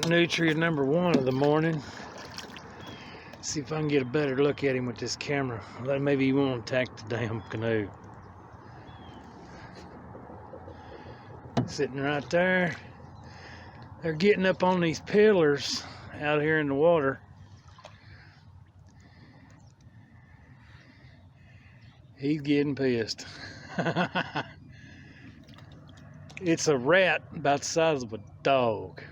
Nutrient number 1 of the morning. See if I can get a better look at him with this camera. Maybe he won't attack the damn canoe. Sitting right there. They're getting up on these pillars out here in the water. He's getting pissed. It's a rat about the size of a dog.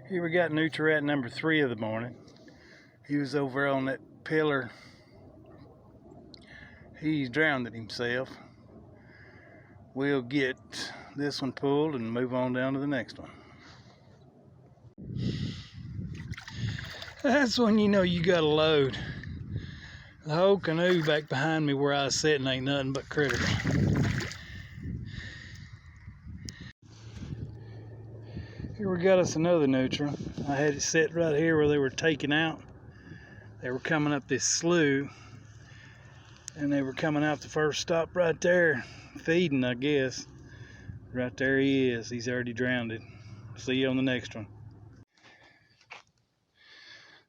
Here we got Nutri-Rat number 3 of the morning. He was over on that pillar. He's drowned it himself. We'll get this one pulled and move on down to the next one. That's when you know you got a load. The whole canoe back behind me where I was sitting ain't nothing but critters. Here we got us another nutria. I had it set right here where they were taking out. They were coming up this slough, and they were coming out the first stop right there, feeding, I guess. Right there he is. He's already drowned it. See you on the next one.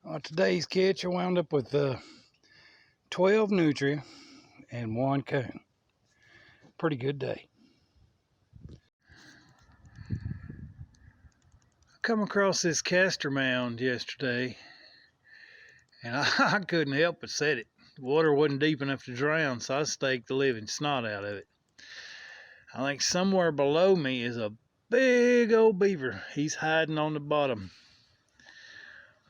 On today's catch, I wound up with 12 nutria and 1 coon. Pretty good day. Come across this castor mound yesterday, and I couldn't help but set it. The water wasn't deep enough to drown, so I staked the living snot out of it. I think somewhere below me is a big old beaver. He's hiding on the bottom.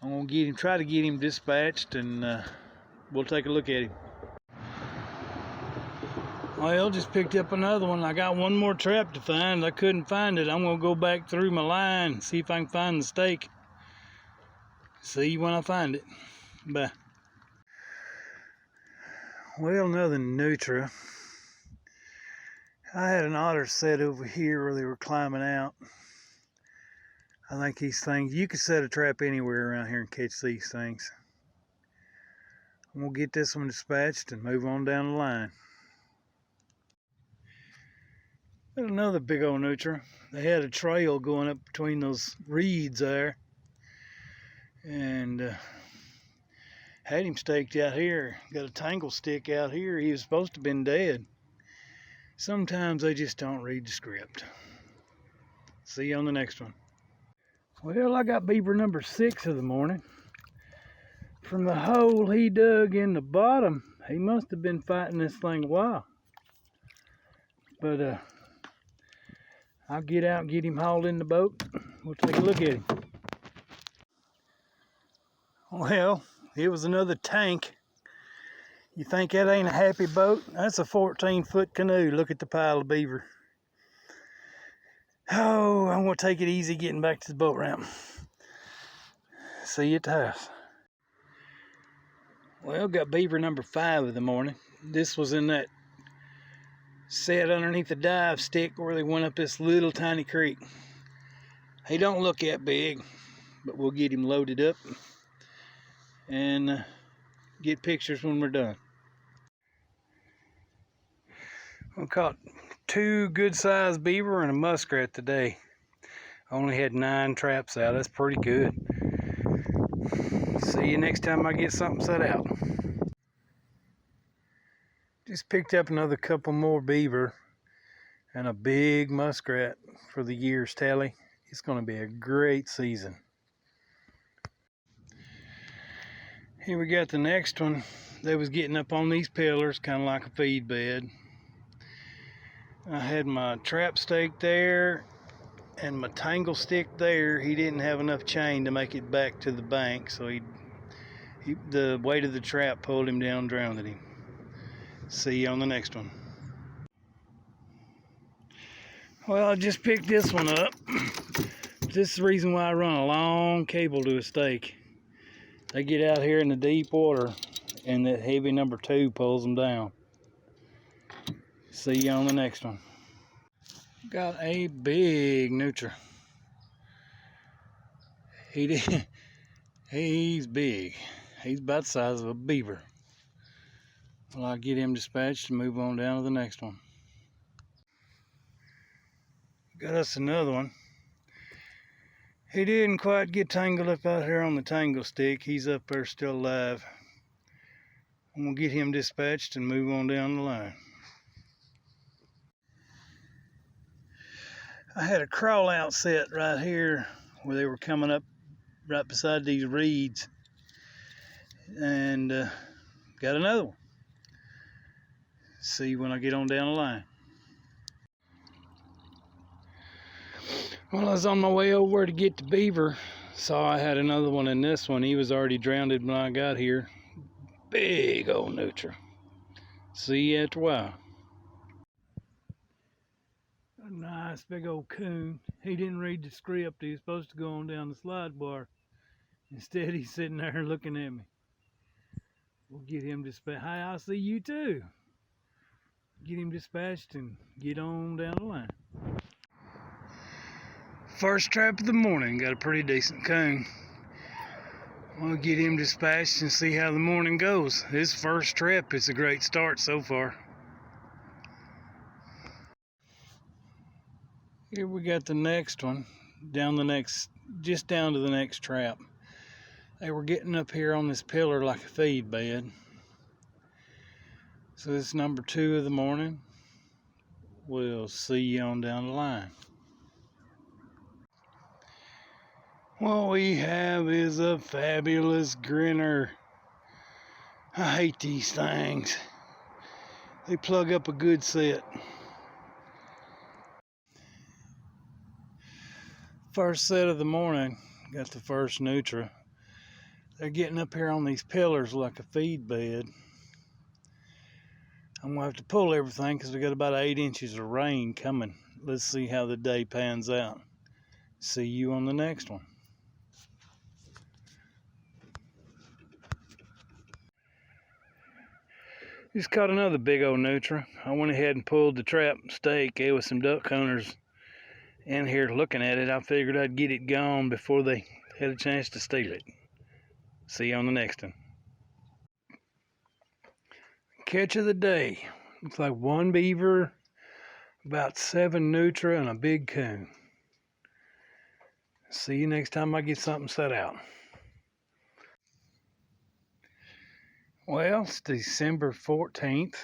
I'm gonna get him, try to get him dispatched, and we'll take a look at him. Well, just picked up another one. I got one more trap to find. I couldn't find it. I'm gonna go back through my line, see if I can find the stake. See you when I find it. Bye. Well, another nutria. I had an otter set over here where they were climbing out. I think these things, you could set a trap anywhere around here and catch these things. I'm gonna get this one dispatched and move on down the line. Got another big old nutria. They had a trail going up between those reeds there, and had him staked out here. Got a tangle stick out here. He was supposed to have been dead. Sometimes they just don't read the script. See you on the next one. Well, I got beaver number 6 of the morning. From the hole he dug in the bottom, he must have been fighting this thing a while. But I'll get out and get him hauled in the boat. We'll take a look at him. Well, it was another tank. You think that ain't a happy boat? That's a 14-foot canoe. Look at the pile of beaver. Oh, I'm gonna take it easy getting back to the boat ramp. See you at the house. Well, got beaver number 5 of the morning. This was in that set underneath the dive stick where they went up this little tiny creek. He don't look that big, but we'll get him loaded up and get pictures when we're done. I caught 2 good-sized beaver and a muskrat today. I only had 9 traps out. That's pretty good. See you next time I get something set out. Just picked up another couple more beaver and a big muskrat for the year's tally. It's going to be a great season. Here we got the next one. They was getting up on these pillars, kind of like a feed bed. I had my trap stake there and my tangle stick there. He didn't have enough chain to make it back to the bank, so the weight of the trap pulled him down, drowned him. See you on the next one. Well, I just picked this one up. This is the reason why I run a long cable to a stake. They get out here in the deep water and that heavy number 2 pulls them down. See you on the next one. Got a big nutria. He's big. He's about the size of a beaver. Well, I'll get him dispatched and move on down to the next one. Got us another one. He didn't quite get tangled up out here on the tangle stick. He's up there still alive. I'm gonna get him dispatched and move on down the line. I had a crawl out set right here where they were coming up right beside these reeds, and got another one. See when I get on down the line. Well, I was on my way over to get the beaver. Saw I had another one in this one. He was already drowned when I got here. Big old nutria. See you after a while. A nice big old coon. He didn't read the script. He was supposed to go on down the slide bar. Instead, he's sitting there looking at me. We'll get him dispatched. Hi, I see you too. Get him dispatched and get on down the line. First trap of the morning. Got a pretty decent coon. We'll get him dispatched and see how the morning goes. His first trip is a great start so far. Here we got the next one. Just down to the next trap. They were getting up here on this pillar like a feed bed. So this is number 2 of the morning. We'll see you on down the line. What we have is a fabulous grinner. I hate these things. They plug up a good set. First set of the morning, got the first nutria. They're getting up here on these pillars like a feed bed. I'm gonna have to pull everything because we got about 8 inches of rain coming. Let's see how the day pans out. See you on the next one. Just caught another big old nutria. I went ahead and pulled the trap stake. There was some duck hunters in here looking at it. I figured I'd get it gone before they had a chance to steal it. See you on the next one. Catch of the day. Looks like 1 beaver, about 7 nutria, and a big coon. See you next time I get something set out. Well, it's December 14th.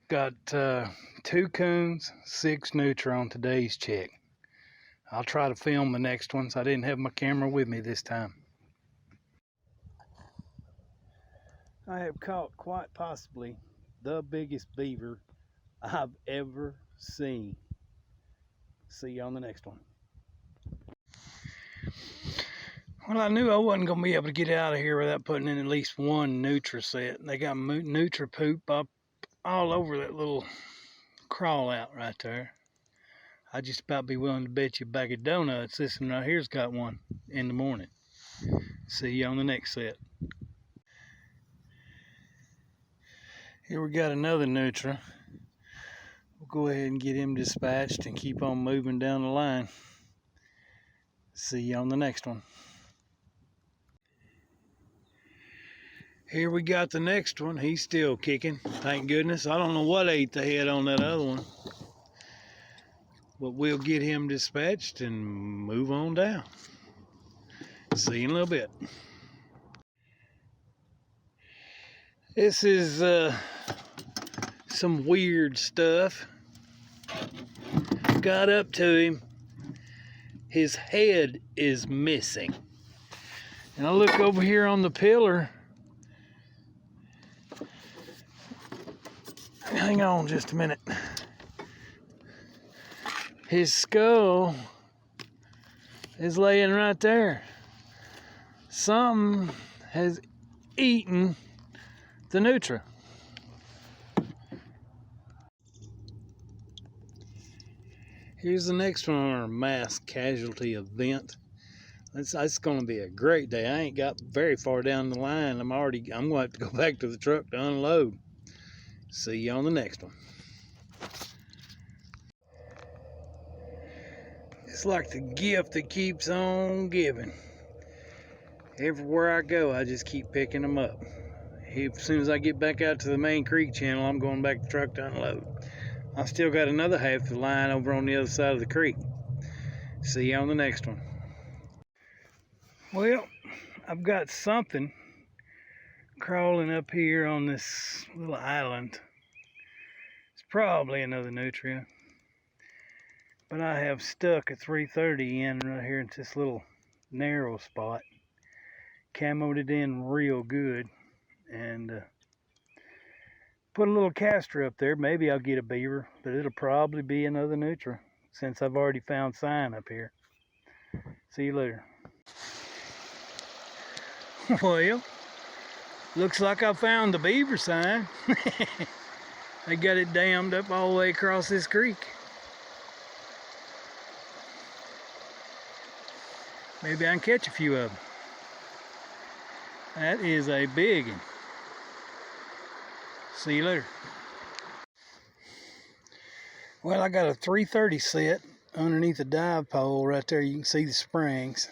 Got 2 coons, 6 nutria on today's check. I'll try to film the next ones. I didn't have my camera with me this time. I have caught quite possibly the biggest beaver I've ever seen. See you on the next one. Well, I knew I wasn't going to be able to get out of here without putting in at least 1 nutria set. They got nutria poop up all over that little crawl out right there. I'd just about be willing to bet you a bag of donuts this one right here's got one in the morning. See you on the next set. Here we got another nutria. We'll go ahead and get him dispatched and keep on moving down the line. See you on the next one. Here we got the next one. He's still kicking, thank goodness. I don't know what ate the head on that other one. But we'll get him dispatched and move on down. See you in a little bit. This is some weird stuff. Got up to him. His head is missing. And I look over here on the pillar. Hang on just a minute. His skull is laying right there. Something has eaten the nutria. Here's the next one on our mass casualty event. It's going to be a great day. I ain't got very far down the line. I'm going to have to go back to the truck to unload. See you on the next one. It's like the gift that keeps on giving. Everywhere I go, I just keep picking them up. As soon as I get back out to the main creek channel, I'm going back to the truck to unload. I still got another half of the line over on the other side of the creek. See you on the next one. Well, I've got something crawling up here on this little island. It's probably another nutria, but I have stuck a 330 in right here in this little narrow spot. Camoed it in real good and put a little caster up there. Maybe I'll get a beaver, but it'll probably be another nutria since I've already found sign up here. See you later. Well, looks like I found the beaver sign. They got it dammed up all the way across this creek. Maybe I can catch a few of them. That is a big one. See you later. Well, I got a 330 set underneath the dive pole right there. You can see the springs.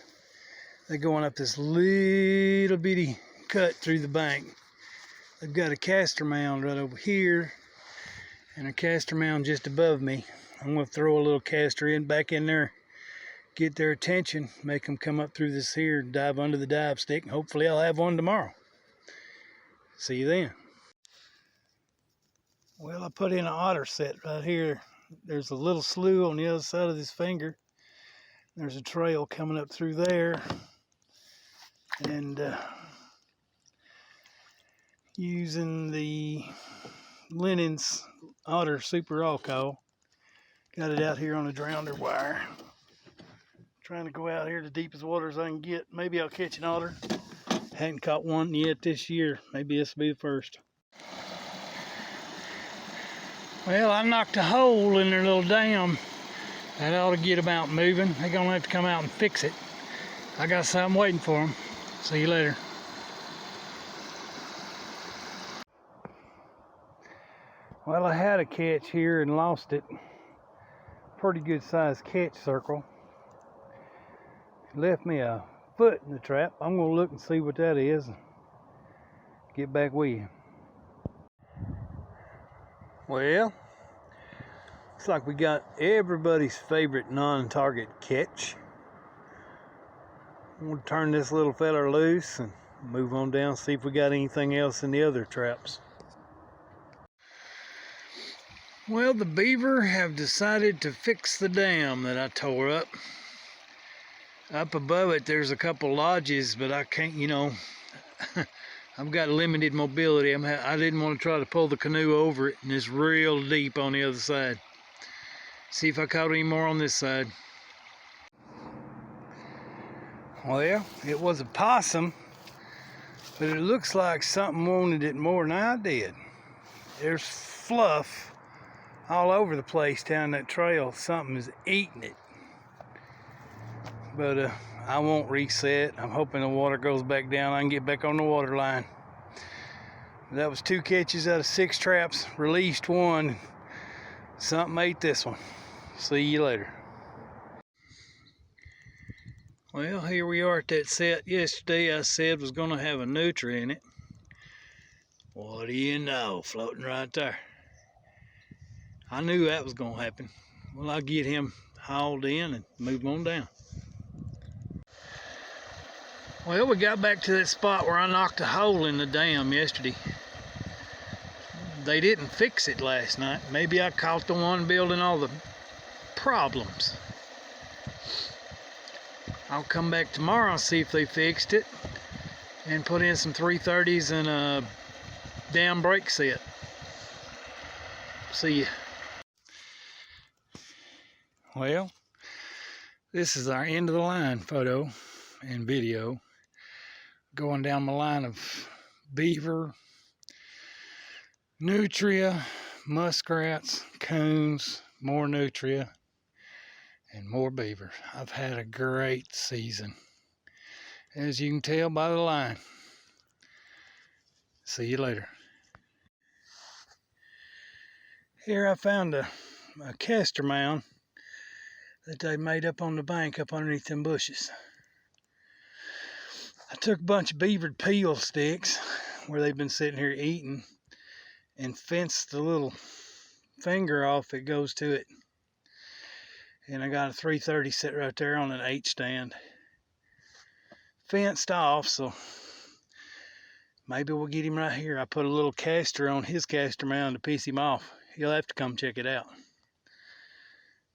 They're going up this little bitty cut through the bank. They've got a caster mound right over here and a caster mound just above me. I'm going to throw a little caster back in there, get their attention, make them come up through this here, dive under the dive stick, and hopefully I'll have one tomorrow. See you then. Well, I put in an otter set right here. There's a little slough on the other side of this finger. There's a trail coming up through there. And using the Linens Otter Super Alcohol, got it out here on a drowner wire. Trying to go out here the deepest water as I can get. Maybe I'll catch an otter. Hadn't caught one yet this year. Maybe this will be the first. Well, I knocked a hole in their little dam. That ought to get them out moving. They're gonna have to come out and fix it. I got something waiting for them. See you later. Well, I had a catch here and lost it. Pretty good sized catch circle. Left me a foot in the trap. I'm gonna look and see what that is and get back with you. Well, looks like we got everybody's favorite non-target catch. I'm gonna turn this little feller loose and move on down, see if we got anything else in the other traps. Well, the beaver have decided to fix the dam that I tore up. Up above it, there's a couple lodges, but I can't, I've got limited mobility. I didn't want to try to pull the canoe over it, and it's real deep on the other side. See if I caught any more on this side. Well, it was a possum, but it looks like something wanted it more than I did. There's fluff all over the place down that trail. Something is eating it. But I won't reset. I'm hoping the water goes back down. I can get back on the water line. That was 2 catches out of 6 traps. Released one. Something ate this one. See you later. Well, here we are at that set yesterday I said was going to have a nutria in it. What do you know, floating right there. I knew that was going to happen. Well, I'll get him hauled in and move on down. Well, we got back to that spot where I knocked a hole in the dam yesterday. They didn't fix it last night. Maybe I caught the one building all the problems. I'll come back tomorrow and see if they fixed it and put in some 330s and a dam brake set. See ya. Well, this is our end of the line photo and video. Going down the line of beaver, nutria, muskrats, coons, more nutria, and more beaver. I've had a great season, as you can tell by the line. See you later. Here I found a caster mound that they made up on the bank up underneath them bushes. I took a bunch of beavered peel sticks where they've been sitting here eating and fenced the little finger off that goes to it. And I got a 330 set right there on an 8 stand. Fenced off, so maybe we'll get him right here. I put a little caster on his caster mound to piss him off. He'll have to come check it out.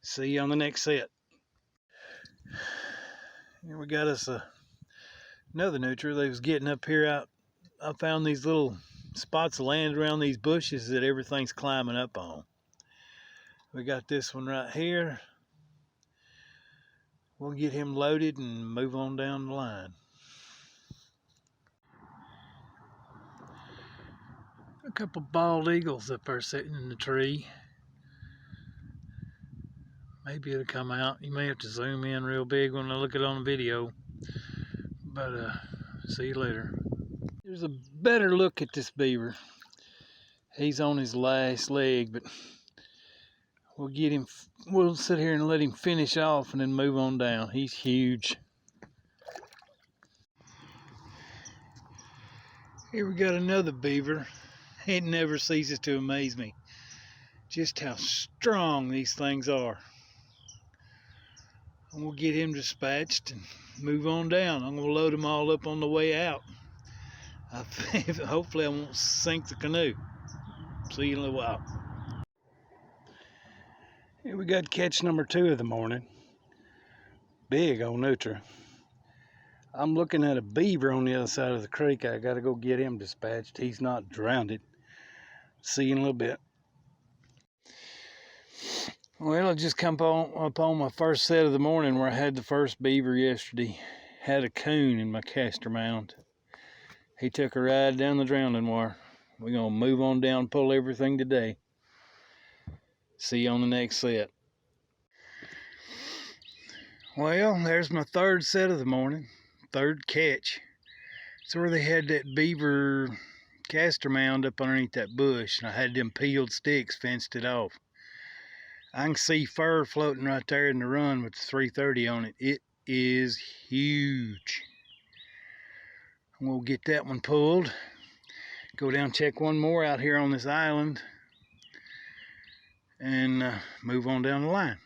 See you on the next set. Here we got us another nutria. They was getting up here out. I found these little spots of land around these bushes that everything's climbing up on. We got this one right here. We'll get him loaded and move on down the line. A couple bald eagles up there sitting in the tree. Maybe it'll come out. You may have to zoom in real big when I look at it on the video. But see you later. Here's a better look at this beaver. He's on his last leg, but we'll get him. We'll sit here and let him finish off and then move on down. He's huge. Here we got another beaver. It never ceases to amaze me just how strong these things are. And we'll get him dispatched and move on down. I'm going to load them all up on the way out. Hopefully I won't sink the canoe. See you in a little while. Here we got catch number 2 of the morning. Big old nutria. I'm looking at a beaver on the other side of the creek. I got to go get him dispatched. He's not drowned. See you in a little bit. Well, I just come upon my first set of the morning where I had the first beaver yesterday. Had a coon in my caster mound. He took a ride down the drowning wire. We're going to move on down, pull everything today. See you on the next set. Well, there's my third set of the morning. Third catch. It's where they had that beaver caster mound up underneath that bush, and I had them peeled sticks fenced it off. I can see fur floating right there in the run with the 330 on it. It is huge. We'll get that one pulled. Go down, check one more out here on this island, and move on down the line.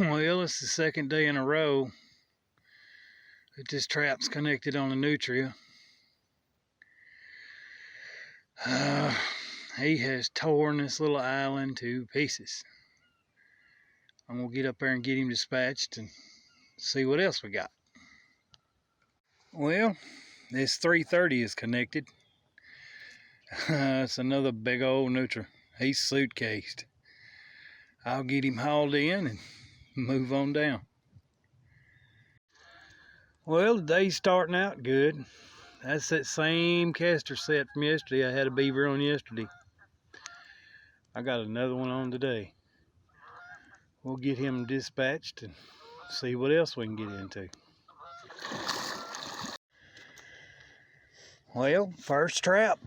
Well, it's the second day in a row that this trap's connected on a nutria. He has torn this little island to pieces. I'm gonna get up there and get him dispatched and see what else we got. Well, this 330 is connected. It's another big old nutria. He's suitcased. I'll get him hauled in and move on down. Well, the day's starting out good. That's that same caster set from yesterday. I had a beaver on yesterday. I got another one on today. We'll get him dispatched and see what else we can get into. Well, first trap,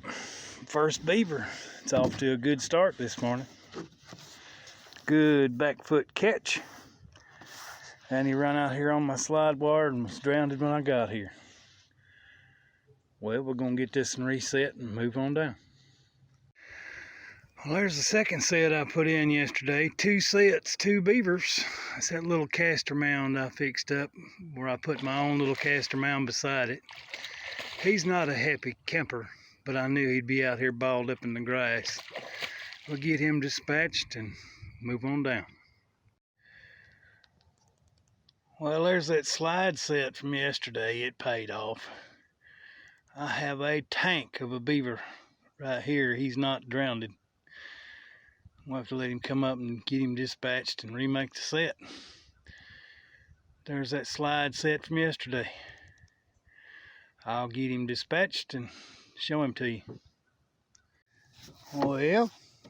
first beaver. It's off to a good start this morning. Good back foot catch. And he ran out here on my slide wire and was drowned when I got here. Well, we're going to get this one reset and move on down. Well, there's the second set I put in yesterday. 2 sets, 2 beavers. That's that little caster mound I fixed up where I put my own little caster mound beside it. He's not a happy camper, but I knew he'd be out here balled up in the grass. We'll get him dispatched and move on down. Well, there's that slide set from yesterday. It paid off. I have a tank of a beaver right here. He's not drowned. We'll have to let him come up and get him dispatched and remake the set. There's that slide set from yesterday. I'll get him dispatched and show him to you. Well,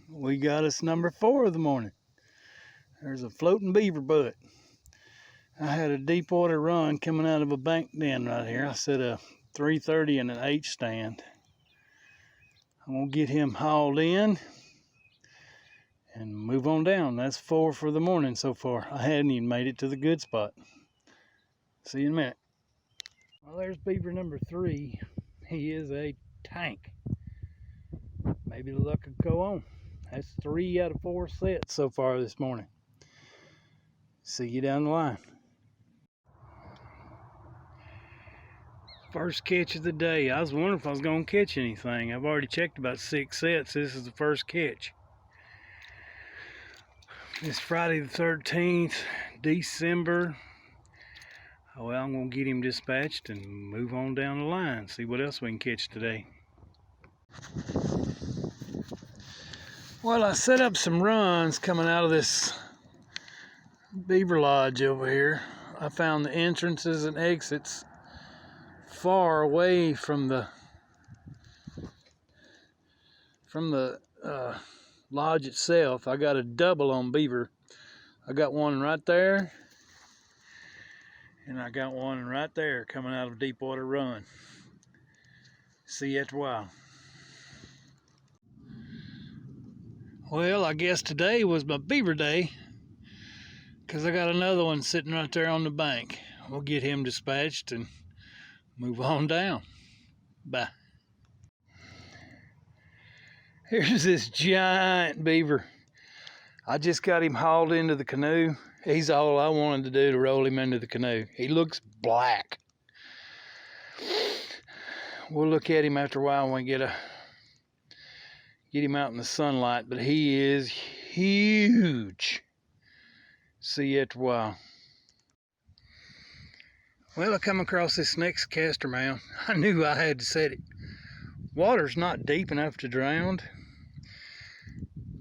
we got us number 4 of the morning. There's a floating beaver butt. I had a deep water run coming out of a bank den right here. I set a 330 and an 8 stand. I'm gonna get him hauled in and move on down. That's 4 for the morning so far. I hadn't even made it to the good spot. See you in a minute. Well, there's beaver number 3. He is a tank. Maybe the luck could go on. That's 3 out of 4 sets so far this morning. See you down the line. First catch of the day. I was wondering if I was going to catch anything. I've already checked about 6 sets. This is the first catch. It's Friday the 13th, December. Oh, well, I'm going to get him dispatched and move on down the line. See what else we can catch today. Well, I set up some runs coming out of this beaver lodge over here. I found the entrances and exits far away from the lodge itself. I got a double on beaver. I got one right there, and I got one right there coming out of Deepwater Run. See you after a while. Well, I guess today was my beaver day, because I got another one sitting right there on the bank. We'll get him dispatched and move on down. Bye. Here's this giant beaver. I just got him hauled into the canoe. He's all I wanted to do to roll him into the canoe. He looks black. We'll look at him after a while when we get him out in the sunlight, but he is huge. See you after a while. Well, I come across this next castor mound. I knew I had to set it. Water's not deep enough to drown.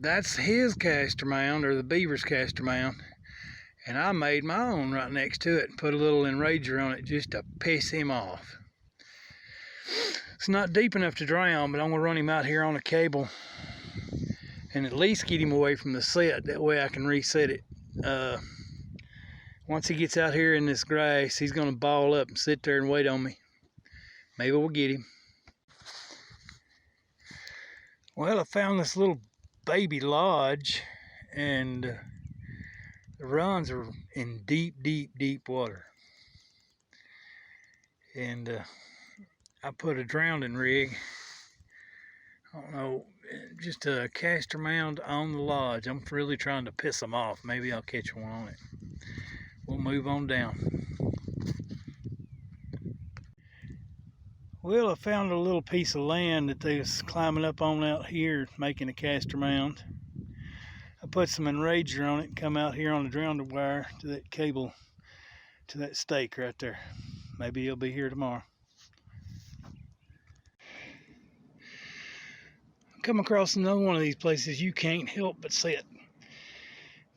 That's his castor mound, or the beaver's castor mound. And I made my own right next to it and put a little enrager on it just to piss him off. It's not deep enough to drown, but I'm going to run him out here on a cable and at least get him away from the set. That way I can reset it. Once he gets out here in this grass, he's going to ball up and sit there and wait on me. Maybe we'll get him. Well, I found this little baby lodge, and the runs are in deep, deep, deep water. And I put a drowning rig, I don't know, just a castor mound on the lodge. I'm really trying to piss them off. Maybe I'll catch one on it. We'll move on down. Well, I found a little piece of land that they was climbing up on out here, making a castor mound. I put some enrager on it and come out here on the drowning wire to that cable, to that stake right there. Maybe he'll be here tomorrow. Come across another one of these places you can't help but see it.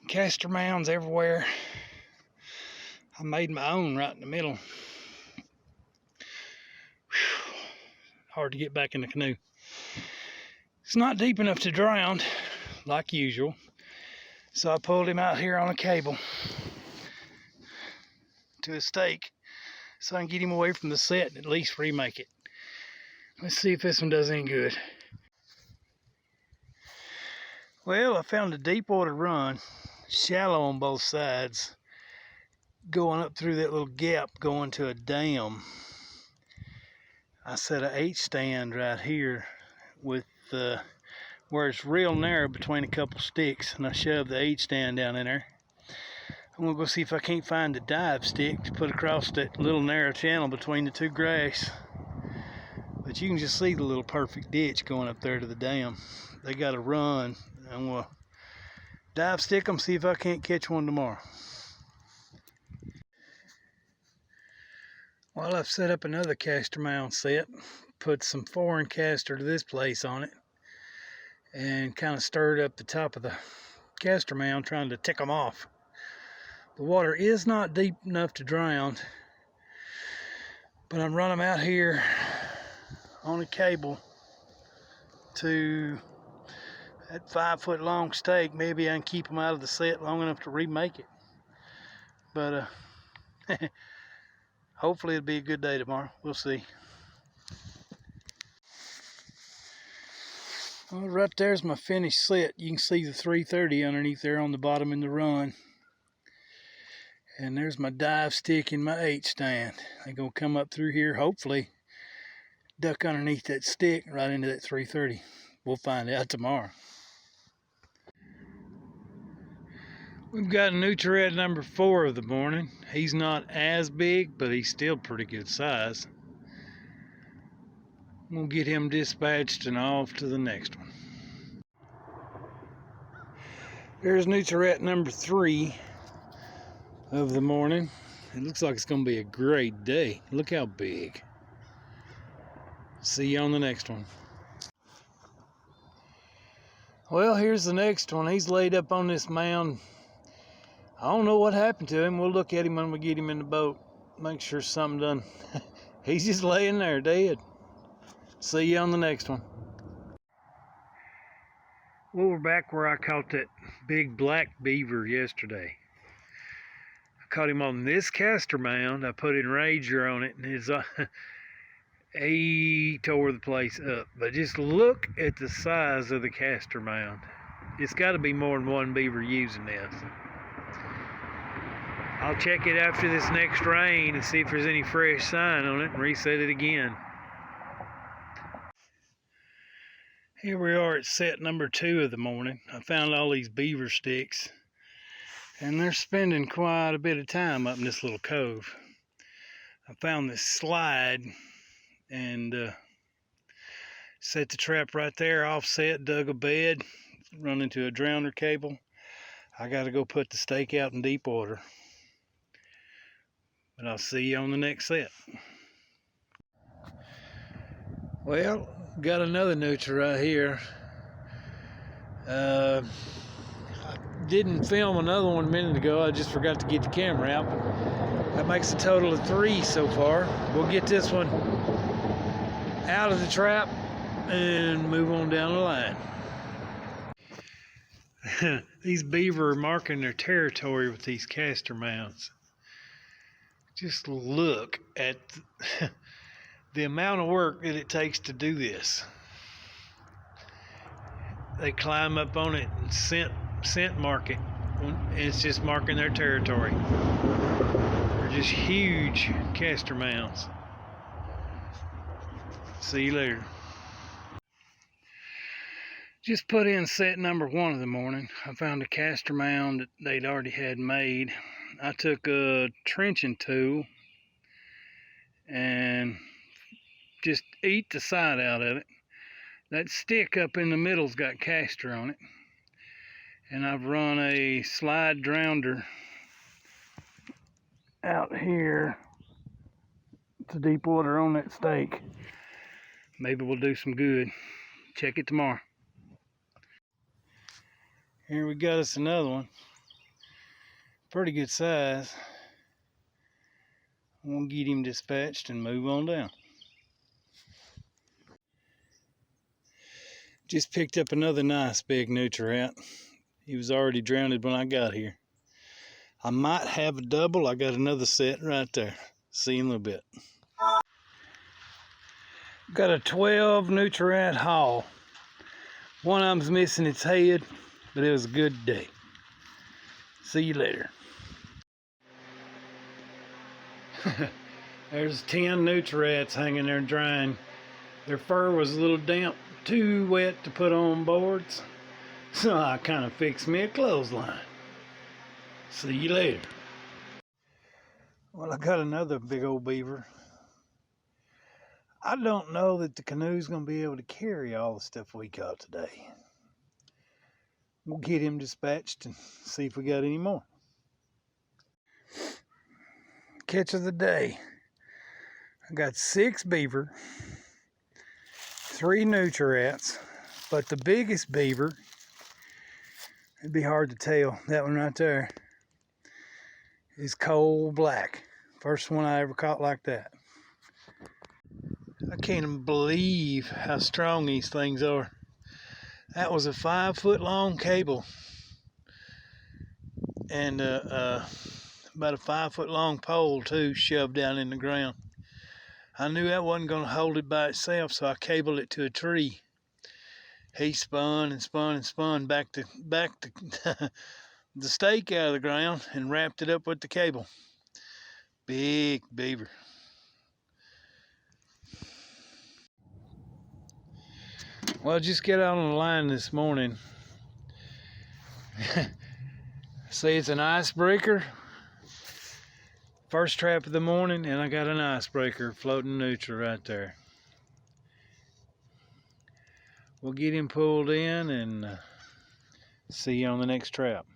Castor mounds everywhere. I made my own right in the middle. Whew. Hard to get back in the canoe. It's not deep enough to drown, like usual. So I pulled him out here on a cable to a stake so I can get him away from the set and at least remake it. Let's see if this one does any good. Well, I found a Deepwater Run, shallow on both sides, going up through that little gap going to a dam. I set a H-stand right here with where it's real narrow between a couple sticks, and I shoved the H-stand down in there. I'm gonna go see if I can't find a dive stick to put across that little narrow channel between the two grass. But you can just see the little perfect ditch going up there to the dam. They got to run. I'm gonna dive stick them, see if I can't catch one tomorrow. Well, I've set up another castor mound set, put some foreign castor to this place on it, and kind of stirred up the top of the castor mound, trying to tick them off. The water is not deep enough to drown, but I'm running them out here on a cable to that 5-foot long stake. Maybe I can keep them out of the set long enough to remake it. But hopefully it'll be a good day tomorrow. We'll see. Well, right there's my finished set. You can see the 330 underneath there on the bottom in the run. And there's my dive stick and my H-stand. They're gonna come up through here, hopefully duck underneath that stick right into that 330. We'll find out tomorrow. We've got nutria number 4 of the morning. He's not as big, but he's still pretty good size. We'll get him dispatched and off to the next one. There's nutria number 3 of the morning. It looks like it's going to be a great day. Look how big. See you on the next one. Well, here's the next one. He's laid up on this mound. I don't know what happened to him. We'll look at him when we get him in the boat. Make sure something done. He's just laying there dead. See you on the next one. Well, we're back where I caught that big black beaver yesterday. I caught him on this castor mound. I put in Rager on it, and he tore the place up. But just look at the size of the castor mound. It's got to be more than one beaver using this. I'll check it after this next rain and see if there's any fresh sign on it and reset it again. Here we are at set number 2 of the morning. I found all these beaver sticks, and they're spending quite a bit of time up in this little cove. I found this slide and set the trap right there, offset, dug a bed, run into a drowner cable. I got to go put the stake out in deep water. But I'll see you on the next set. Well, got another nutria right here. I didn't film another one a minute ago. I just forgot to get the camera out. That makes a total of 3 so far. We'll get this one out of the trap and move on down the line. These beaver are marking their territory with these castor mounds. Just look at the amount of work that it takes to do this. They climb up on it and scent mark it. It's just marking their territory. They're just huge castor mounds. See you later. Just put in set number 1 of the morning. I found a castor mound that they'd already had made. I took a trenching tool and just eat the side out of it. That stick up in the middle's got castor on it. And I've run a slide drowner out here to deep water on that stake. Maybe we'll do some good. Check it tomorrow. Here we got us another one. Pretty good size. We'll get him dispatched and move on down. Just picked up another nice big nutria. He was already drowned when I got here. I might have a double. I got another set right there. See you in a little bit. Got a 12 nutria haul. One of them's missing its head, but it was a good day. See you later. There's 10 nutriats hanging there drying. Their fur was a little damp, too wet to put on boards, so I kind of fixed me a clothesline. See you later. Well, I got another big old beaver. I don't know that the canoe's going to be able to carry all the stuff we caught today. We'll get him dispatched and see if we got any more. Catch of the day. I got 6 beaver, 3 nutriats, but the biggest beaver, it'd be hard to tell, that one right there, is coal black. First one I ever caught like that. I can't even believe how strong these things are. That was a 5-foot long cable and about a 5-foot long pole too, shoved down in the ground. I knew that wasn't going to hold it by itself, so I cabled it to a tree. He spun and spun and spun back the stake out of the ground and wrapped it up with the cable. Big beaver. Well, I just got out on the line this morning. See, it's an icebreaker. First trap of the morning, and I got an icebreaker floating neutral right there. We'll get him pulled in and see you on the next trap.